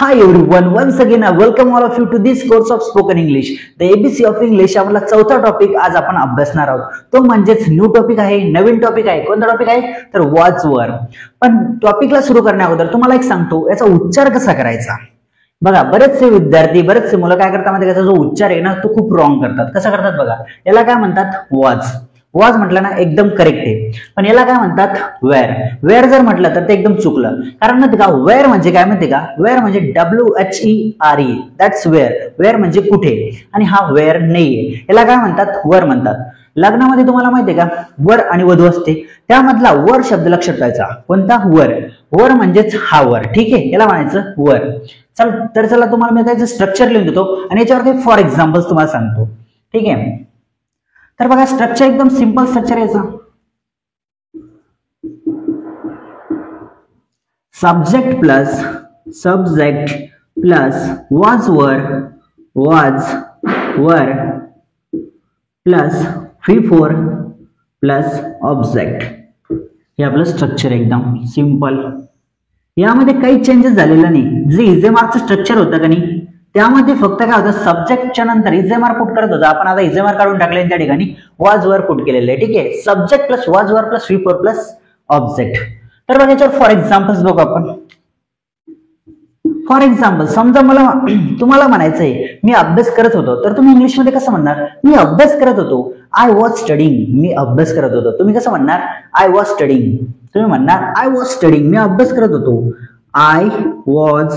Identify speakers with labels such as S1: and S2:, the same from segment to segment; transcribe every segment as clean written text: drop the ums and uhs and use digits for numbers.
S1: Hi everyone, once again I welcome all of you to this course of spoken English. The ABC of English आपला चौथा topic आज आपण अभ्यासणार आहोत. तो म्हणजेच न्यू टॉपिक आहे, नवीन टॉपिक आहे. कोणता टॉपिक आहे तर वॉज वर. पण टॉपिकला सुरू करण्या अगोदर तुम्हाला एक सांगतो याचा उच्चार कसा करायचा. बघा बरेचसे विद्यार्थी बरेचसे मुलं काय करतात माहिती त्याचा जो उच्चार आहे ना तो खूप रॉंग करतात. कसा करतात बघा. याला काय म्हणतात वॉज. वॉज म्हटलं ना एकदम करेक्ट आहे. पण याला काय म्हणतात वेअर. वेअर जर म्हटलं तर ते एकदम चुकलं. कारण माहिती का वेअर म्हणजे काय माहिती का वेअर म्हणजे WHERE दॅट्स वेअर. वेअर म्हणजे कुठे आणि हा वेअर नाहीये. याला काय म्हणतात वर म्हणतात. लग्नामध्ये तुम्हाला माहितीये का वर आणि वधू असते त्यामधला वर शब्द लक्षात ठेवायचा. कोणता वर. वर म्हणजेच हा वर. ठीक आहे याला म्हणायचं वर. चला तुम्हाला मी त्याचं स्ट्रक्चर लिहून देतो आणि याच्यावर काही फॉर एक्झाम्पल्स तुम्हाला सांगतो. ठीक आहे तर बघा स्ट्रक्चर एकदम सिंपल स्ट्रक्चर याचं. Subject plus was were plus before plus object. हे आपलं स्ट्रक्चर एकदम सिंपल. यामध्ये काही चेंजेस झालेला नाही. जे इजेमार्कचं स्ट्रक्चर होतं का नाही त्यामध्ये फक्त काय होतं सब्जेक्टच्या नंतर इजेमार पुट करत होता. आपण आता इजेमार काढून टाकले त्या ठिकाणी वॉज वर पुट केलेलं आहे. ठीक आहे subject plus was were plus before plus object. तर बघा याच्यावर फॉर एक्झाम्पल्स बघू आपण. फॉर एक्झाम्पल समजा तुम्हाला म्हणायचंय मी अभ्यास करत होतो तर तुम्ही इंग्लिश मध्ये कसं म्हणणार मी अभ्यास करत होतो. I was studying. मी अभ्यास करत होतो. तुम्ही कसं म्हणणार आय वॉज स्टडिंग. तुम्ही म्हणणार आय वॉज स्टडिंग. मी अभ्यास करत होतो. I was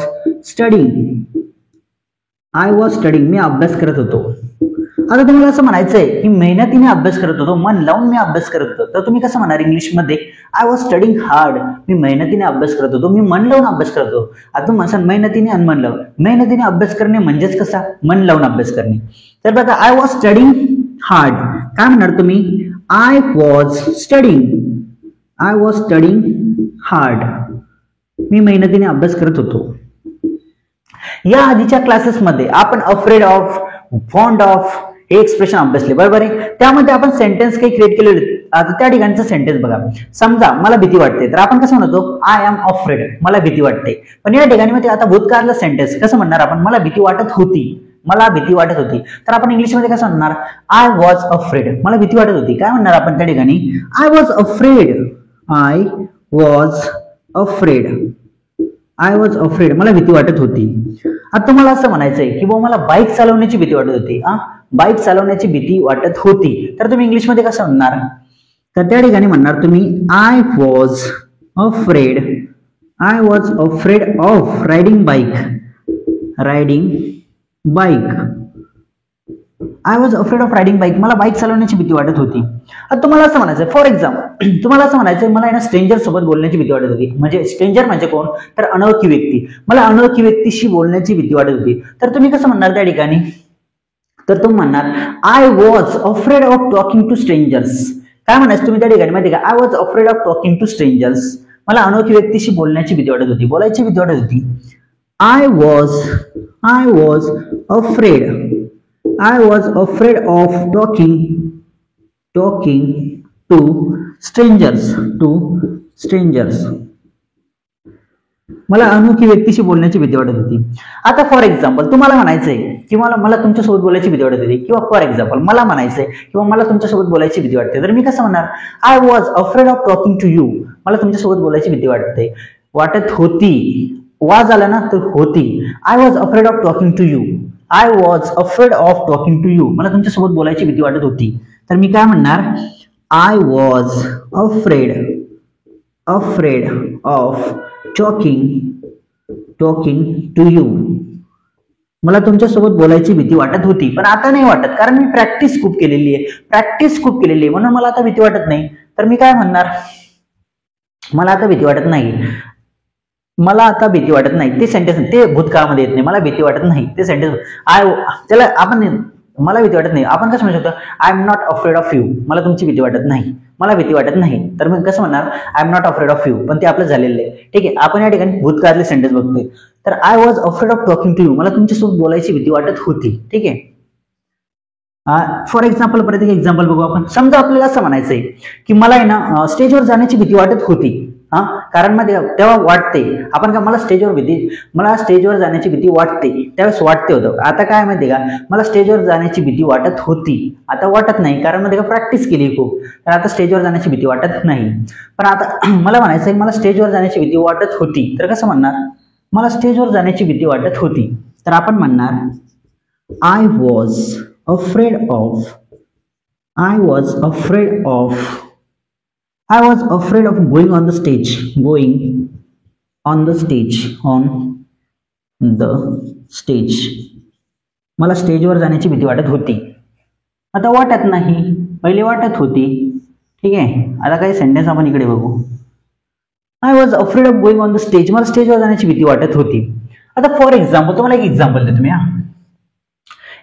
S1: studying. I was studying. मी अभ्यास करत होतो. आता तुम्हाला असं म्हणायचंय की मेहनतीने अभ्यास करत होतो मन लावून मी अभ्यास करत होतो तर तुम्ही कसं म्हणणार इंग्लिश मध्ये आय वॉज स्टडिंग हार्ड. मी मेहनतीने अभ्यास करत होतो. मी मन लावून अभ्यास करत होतो. आता तुम्ही म्हणसान मेहनतीने आणि मन लावून. मेहनतीने अभ्यास करणे म्हणजेच कसा मन लावून अभ्यास करणे. तर बघा आय वॉज स्टडिंग हार्ड. काय म्हणणार तुम्ही आय वॉज स्टडिंग हार्ड. मी मेहनतीने अभ्यास करत होतो. या आधीच्या क्लासेसमध्ये आपण अफ्रेड ऑफ फॉन्ड ऑफ हे एक्सप्रेशन अभ्यासले बरोबर आहे. त्यामध्ये आपण सेंटेन्स काही क्रिएट केलेले. आता त्या ठिकाणचं सेंटेन्स बघा. समजा मला भीती वाटते तर आपण कसं म्हणतो आय एम अफ्रेड. मला भीती वाटते. पण या ठिकाणी मध्ये आता भूतकाळातलं सेंटेन्स कसं म्हणणार आपण मला भीती वाटत होती. मला भीती वाटत होती तर आपण इंग्लिशमध्ये कसं म्हणणार आय वॉज अफ्रेड. मला भीती वाटत होती. काय म्हणणार आपण त्या ठिकाणी I was afraid. I was afraid. मला भीती वाटत होती. आता तुम्हाला असं म्हणायचंय की मला बाईक चालवण्याची भीती वाटत होती. बाईक चालवण्याची भीती वाटत होती तर तुम्ही इंग्लिशमध्ये कसं म्हणणार तर त्या ठिकाणी म्हणणार तुम्ही I was afraid of riding bike. I was afraid of riding bike. मला बाईक चालवण्याची भीती वाटत होती. आता तुम्हाला असं म्हणायचं फॉर एक्झाम्पल तुम्हाला असं म्हणायचं मला ना स्ट्रेंजर सोबत बोलण्याची भीती वाटत होती. म्हणजे स्ट्रेंजर म्हणजे कोण तर अनोळखी व्यक्ती. मला अनोळखी व्यक्तीशी बोलण्याची भीती वाटत होती तर तुम्ही कसं म्हणणार त्या ठिकाणी तर तुम्ही म्हणणार I was afraid of talking to strangers. काय म्हणायचं तुम्ही त्या ठिकाणी माहिती का I was afraid of talking to strangers. मला अनोळखी व्यक्तीशी बोलण्याची भीती वाटत होती. बोलायची भीती वाटत होती. I was afraid of talking to strangers. मला अनोळखी व्यक्तीशी बोलण्याची भीती वाटत होती. आता फॉर एक्झाम्पल तुम्हाला म्हणायचंय की मला तुमच्यासोबत बोलायची भीती वाटत होती किंवा फॉर एक्झाम्पल मला म्हणायचंय किंवा मला तुमच्यासोबत बोलायची भीती वाटते तर मी कसं म्हणणार I was afraid of talking to you. मला तुमच्यासोबत बोलायची भीती वाटत होती. वाज आला ना तर होती. I was afraid of talking to you. मला तुमच्यासोबत बोलायची भीती वाटत होती तर मी काय म्हणणार I was afraid of talking to you. मला तुमच्यासोबत बोलायची भीती वाटत होती पण आता नाही वाटत कारण मी प्रॅक्टिस खूप केलेली आहे म्हणून मला आता भीती वाटत नाही. तर मी काय म्हणणार मला आता भीती वाटत नाही. ते सेंटेन्स ते भूतकाळामध्ये येत नाही. मला भीती वाटत नाही ते सेंटेन्स त्याला आपण मला भीती वाटत नाही आपण कसं म्हणू शकतो I am not afraid of you. मला तुमची भीती वाटत नाही. मला भीती वाटत नाही तर मी कसं म्हणणार I am not afraid of you. पण ते आपलं झालेलं आहे. ठीक आहे आपण या ठिकाणी भूतकाळातले सेंटेन्स बघतोय तर I was afraid of talking to you. मला तुमच्यासोबत बोलायची भीती वाटत होती. ठीक आहे फॉर एक्झाम्पल परत एक एक्झाम्पल बघू आपण. समजा आपल्याला असं म्हणायचंय की मला आहे ना स्टेजवर जाण्याची भीती वाटत होती. कारण मध्ये तेव्हा वाटते आपण का मला स्टेजवर जाण्याची भीती वाटते, त्यावेळेस वाटते होतं. आता काय माहिती का, मला स्टेजवर जाण्याची भीती वाटत होती, आता वाटत नाही, कारण मध्ये का प्रॅक्टिस केली खूप, तर आता स्टेजवर जाण्याची भीती वाटत नाही. पण आता मला म्हणायचं आहे मला स्टेजवर जाण्याची भीती वाटत होती, तर कसं म्हणणार, मला स्टेजवर जाण्याची भीती वाटत होती, तर आपण म्हणणार I was afraid of going on the stage. मला स्टेजवर जाण्याची भीती वाटत होती, आता वाटत नाही, पहिले वाटत होती. ठीक आहे, आता काही सेंटेन्स आपण इकडे बघू. I was afraid of going on the stage. मला स्टेजवर जाण्याची भीती वाटत होती. आता फॉर एक्झाम्पल तुम्हाला एक एक्झाम्पल देतो मी.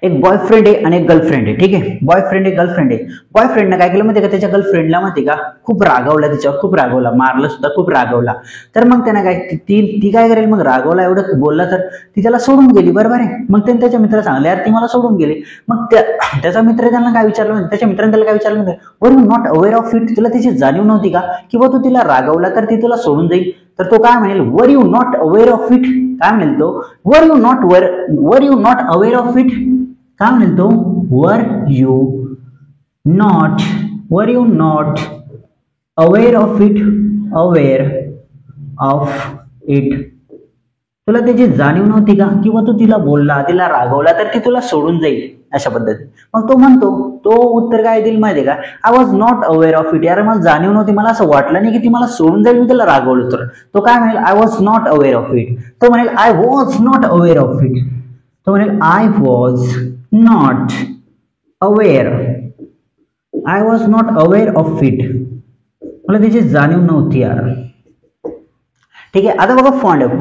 S1: एक बॉयफ्रेंड आहे आणि एक गर्लफ्रेंड आहे. ठीक आहे, बॉयफ्रेंड आहे. बॉयफ्रेंडने काय केलं माहिती का, त्याच्या गर्लफ्रेंडला माहिती का खूप रागवला, तिच्यावर खूप रागवला, मारलं सुद्धा, खूप रागवला. तर मग त्याने काय ती काय करेल, मग रागवला एवढं बोलला तर ती त्याला सोडून गेली, बरोबर आहे. मग त्याने त्याच्या मित्राला सांगले यार ती मला सोडून गेली. मग त्याचा मित्र त्याला काय विचारलं, त्याच्या मित्राने त्याला काय विचारलं, were you not aware of it, तुला त्याची जाणीव नव्हती का, किंवा तू तिला रागवला तर ती तुला सोडून जाईल. तर तो काय म्हणेल, were you not aware of it. काय म्हणेल तो, were you not aware of it. काय म्हणेल तो, were you not aware of it. तुला त्याची जाणीव नव्हती का, किंवा तू तिला बोलला, तिला रागवला तर ती तुला सोडून जाईल, अशा पद्धतीने. मग तो म्हणतो, तो उत्तर काय देईल माहितीये का, I was not aware of it. यार मला जाणीव नव्हती, मला असं वाटलं नाही की ती मला सोडून जाईल, मी तिला रागवलं. तर तो काय म्हणेल, I was not aware of it. तो म्हणेल I was not aware of it. तो म्हणेल I was not aware of it. मला त्याची जाणीव नव्हती यार. ठीक आहे, आता बघा फॉन्ड ऑफ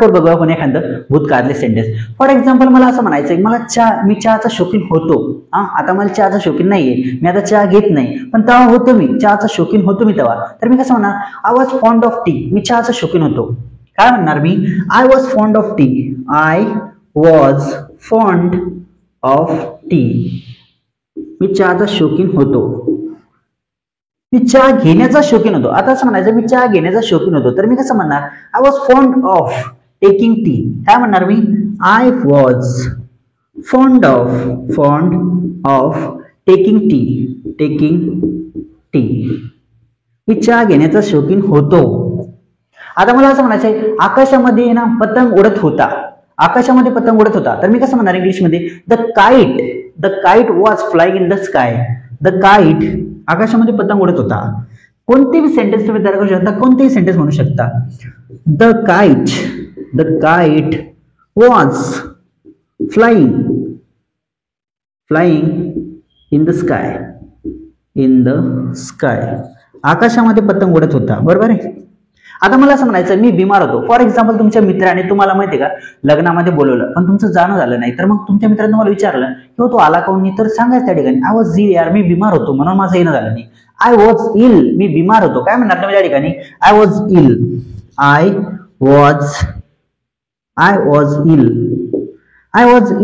S1: बघू आपण एखादं भूतकाळातले सेंटेन्स. फॉर एक्झाम्पल मला असं म्हणायचंय, मी चहाचा शौकीन होतो. आता मला चहाचा शौकीन नाहीये, मी आता चहा घेत नाही, पण तेव्हा होतो मी चहाचा शौकीन होतो मी तेव्हा. तर मी कसं म्हणणार, I was fond of tea. मी चहाचा शौकीन होतो. काय म्हणणार मी, I was fond of tea. I was fond of tea. मी चहाचा शौकीन होतो. मी चहा घेण्याचा शौकीन होतो. आता असं म्हणायचं मी चहा घेण्याचा शौकीन होतो, तर मी कसं म्हणणार, I was fond of taking tea. काय म्हणणार मी, I was fond of taking tea. मी चहा घेण्याचा शौकीन होतो. आता मला असं म्हणायचंय, आकाशामध्ये ना पतंग उडत होता. तर मी कसं म्हणणार इंग्लिशमध्ये, the kite was flying in the sky. The kite, आकाशामध्ये पतंग उडत होता. कोणतेही सेंटेन्स तुम्ही तयार करू शकता, कोणतेही सेंटेन्स म्हणू शकता. The kite was flying in the sky. आकाशामध्ये पतंग उडत होता, बरोबर आहे. आता मला असं म्हणायचं, मी बिमार होतो. फॉर एक्झाम्पल तुमच्या मित्राने तुम्हाला माहिती का लग्नामध्ये बोलवलं, पण तुमचं जाणं झालं नाही. तर मग तुमच्या मित्राने तुम्हाला विचारलं किंवा तू आला काऊन नाही, तर सांगायचं त्या ठिकाणी आय वॉज इल. यार मी बिमार होतो म्हणून माझं येणं झालं नाही. आय वॉज इल, मी बिमार होतो. काय म्हणणार तुम्ही त्या ठिकाणी, आय वॉज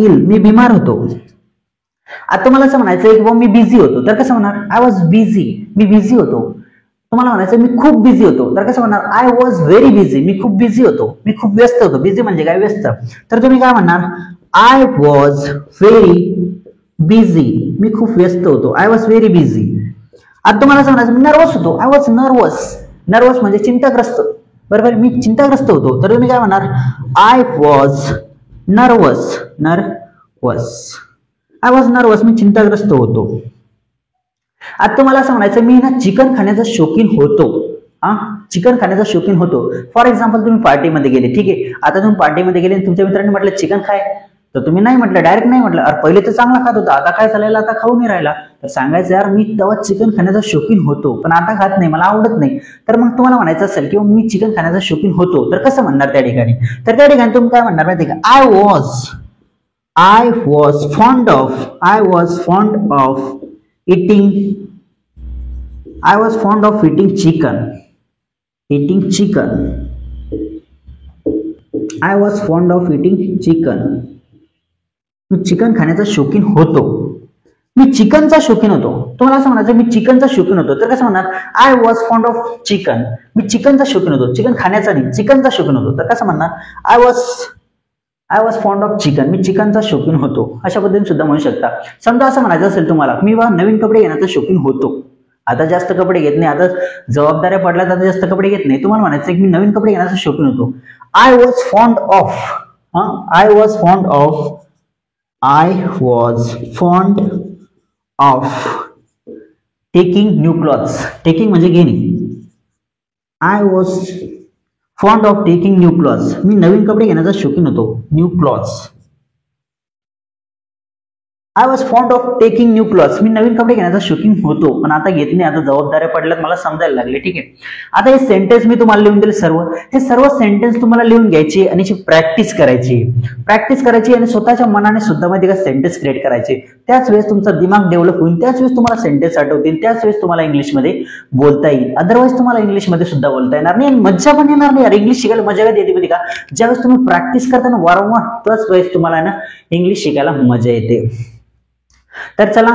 S1: इल, मी बिमार होतो. आता तुम्हाला असं म्हणायचं की मी बिझी होतो, तर कसं म्हणणार, I was busy, me busy होतो. तुम्हाला म्हणायचं मी खूप बिझी होतो, तर कसं म्हणणार, आय वॉज व्हेरी बिझी, मी खूप बिझी होतो, मी खूप व्यस्त होतो. बिझी म्हणजे काय, व्यस्त. तर तुम्ही काय म्हणणार, आय वॉज व्हेरी बिझी, मी खूप व्यस्त होतो. I was very busy. आता तुम्हाला असं म्हणायचं मी नर्वस होतो. आय वॉज नर्वस म्हणजे चिंताग्रस्त, बरोबर, मी चिंताग्रस्त होतो. तर तुम्ही काय म्हणणार, आय वॉज नर्वस. मी चिंताग्रस्त होतो. आता तुम्हाला असं म्हणायचं मी ना चिकन खाण्याचा शौकीन होतो. फॉर एक्झाम्पल तुम्ही पार्टीमध्ये गेले. ठीक आहे, आता तुम्ही पार्टीमध्ये गेले आणि तुमच्या मित्रांनी म्हटलं चिकन खाय, तर तुम्ही नाही म्हटलं, डायरेक्ट नाही म्हटलं. अरे पहिले तर चांगला खात होता, आता काय चालायला, आता खाऊ नाही राहिला. तर सांगायचं यार मी तेव्हा चिकन खाण्याचा शौकीन होतो, पण आता खात नाही, मला आवडत नाही. तर मग तुम्हाला म्हणायचं असेल किंवा मी चिकन खाण्याचा शौकीन होतो, तर कसं म्हणणार त्या ठिकाणी, तर त्या ठिकाणी तुम्ही काय म्हणणार माहिती का, I was fond of eating chicken. Me chicken खाण्याचा शौकीन होतो. मी चिकनचा शौकीन होतो. तुम्हाला असं म्हणायचं मी चिकनचा शौकीन होतो, तर कसं म्हणणार? I was fond of chicken. मी चिकनचा शौकीन होतो, चिकन खाण्याचा नाही, चिकनचा शौकीन होतो, तर कसं म्हणणार? I was fond of chicken. मी चिकनचा शौकीन होतो. अशा पद्धतीने सुद्धा म्हणू शकता. समजा असं म्हणायचं असेल तुम्हाला, मी नवीन कपडे घेण्याचा शौकीन होतो, आता जास्त कपडे घेत नाही, आता जबाबदाऱ्या पडल्यात, आता जास्त कपडे घेत नाही, तुम्हाला म्हणायचं की मी नवीन कपडे घेण्याचा शौकीन होतो. I was fond of taking new clothes. Taking म्हणजे घेणे. I was fond of taking new clothes. मी नवीन कपडे घेण्याचा शौकीन होतो. New clothes. I was fond of taking new clothes. मी नवीन कपडे घेण्याचा शौकीन होतो, पण आता घेत नाही, आता जबाबदाऱ्या पडल्यात, मला समजायला लागले. ठीक आहे. आता हे सेंटेन्स मी तुम्हाला लिहून दिले सर्व. हे सर्व सेंटेन्स तुम्हाला लिहून घ्यायचे आणि प्रॅक्टिस करायची आणि स्वतःच्या मनाने सुद्धा माहिती का सेंटेन्स क्रिएट करायचे. त्याच वेळेस तुमचा दिमाग डेव्हलप होईल, त्याच वेळेस तुम्हाला सेंटेन्स आठवतील, त्याच वेळेस तुम्हाला इंग्लिशमध्ये बोलता येईल. अदरवाईज तुम्हाला इंग्लिशमध्ये सुद्धा बोलता येणार नाही आणि मज्जा पण येणार नाही. इंग्लिश शिकायला मजा काय येते माहिती का? ज्यावेळेस तुम्ही प्रॅक्टिस करताना वारंवार, त्याच वेळेस तुम्हाला ना इंग्लिश शिकायला मजा येते. तर चला,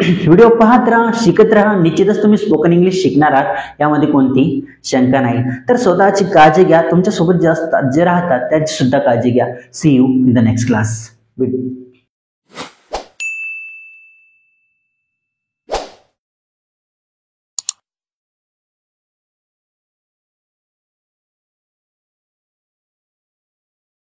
S1: व्हिडिओ पाहत राहा, शिकत राहा. निश्चितच तुम्ही स्पोकन इंग्लिश शिकणार आहात, यामध्ये कोणती शंका नाही. तर स्वतःची काळजी घ्या, तुमच्या सोबत जे राहतात त्याची सुद्धा काळजी घ्या. See you in the next class.